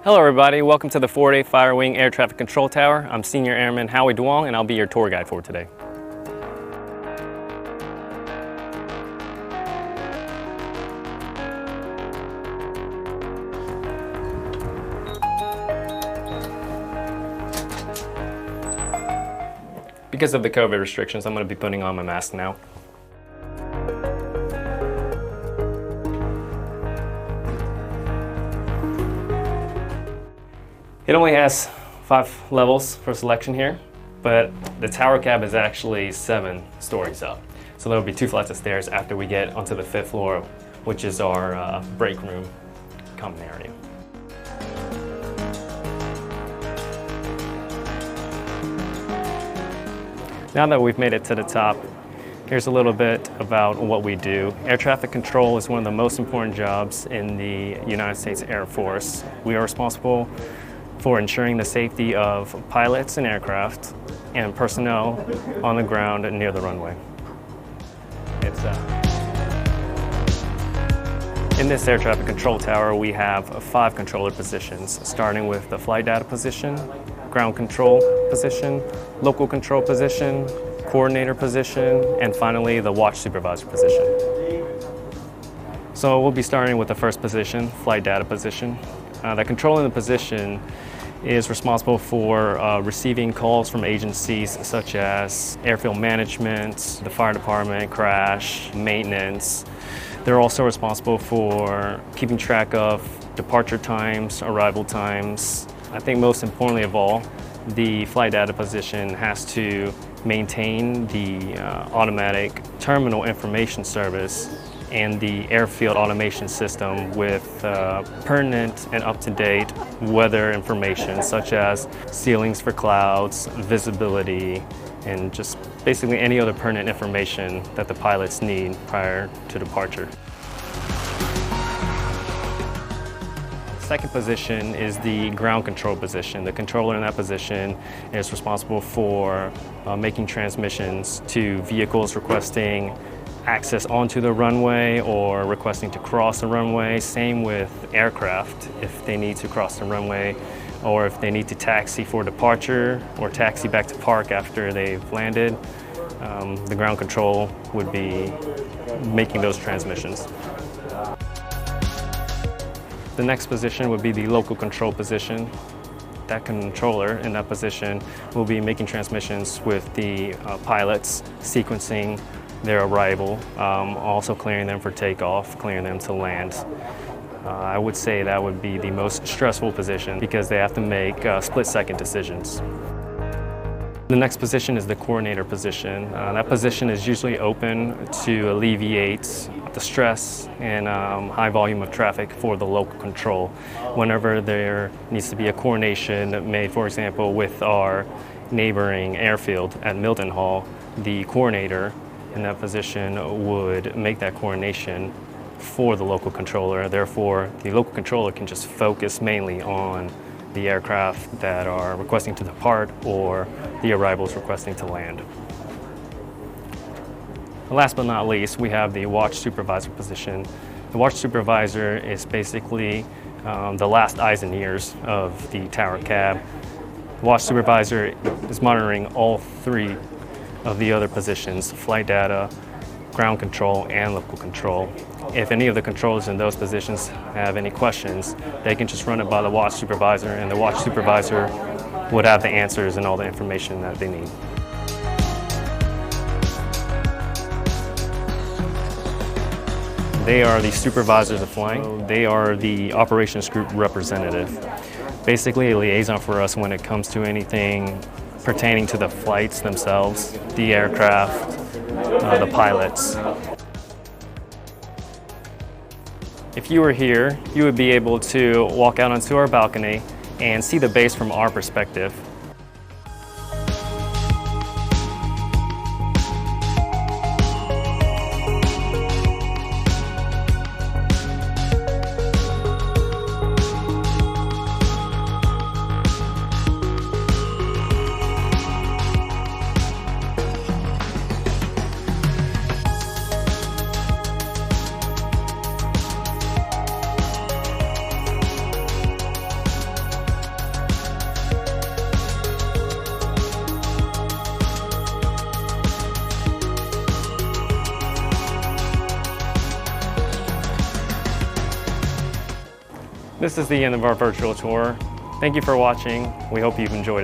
Hello everybody, welcome to the 4-Day Fire Wing Air Traffic Control Tower. I'm Senior Airman Howie Duong and I'll be your tour guide for today. Because of the COVID restrictions, I'm going to be putting on my mask now. It only has 5 levels for selection here, but the tower cab is actually 7 stories up. So there will be 2 flights of stairs after we get onto the 5th floor, which is our break room common area. Now that we've made it to the top, here's a little bit about what we do. Air traffic control is one of the most important jobs in the United States Air Force. We are responsible for ensuring the safety of pilots and aircraft and personnel on the ground near the runway. In this air traffic control tower, we have 5 controller positions, starting with the flight data position, ground control position, local control position, coordinator position, and finally the watch supervisor position. So we'll be starting with the first position, flight data position. The control in the position is responsible for receiving calls from agencies such as airfield management, the fire department, crash, maintenance. They're also responsible for keeping track of departure times, arrival times. I think most importantly of all, the flight data position has to maintain the automatic terminal information service and the airfield automation system with pertinent and up-to-date weather information such as ceilings for clouds, visibility, and just basically any other pertinent information that the pilots need prior to departure. Second position is the ground control position. The controller in that position is responsible for making transmissions to vehicles requesting access onto the runway or requesting to cross the runway. Same with aircraft if they need to cross the runway or if they need to taxi for departure or taxi back to park after they've landed. The ground control would be making those transmissions. The next position would be the local control position. That controller in that position will be making transmissions with the pilots, sequencing their arrival, also clearing them for takeoff, clearing them to land. I would say that would be the most stressful position because they have to make split-second decisions. The next position is the coordinator position. That position is usually open to alleviate the stress and high volume of traffic for the local control. Whenever there needs to be a coordination made, for example, with our neighboring airfield at Milton Hall, the coordinator in that position would make that coordination for the local controller. Therefore, the local controller can just focus mainly on the aircraft that are requesting to depart or the arrivals requesting to land. Last but not least, we have the watch supervisor position. The watch supervisor is basically the last eyes and ears of the tower cab. The watch supervisor is monitoring all 3 of the other positions, flight data, ground control, and local control. If any of the controllers in those positions have any questions, they can just run it by the watch supervisor, and the watch supervisor would have the answers and all the information that they need. They are the supervisors of flying. They are the operations group representative. Basically a liaison for us when it comes to anything pertaining to the flights themselves, the aircraft, the pilots. If you were here, you would be able to walk out onto our balcony and see the base from our perspective. This is the end of our virtual tour. Thank you for watching. We hope you've enjoyed it.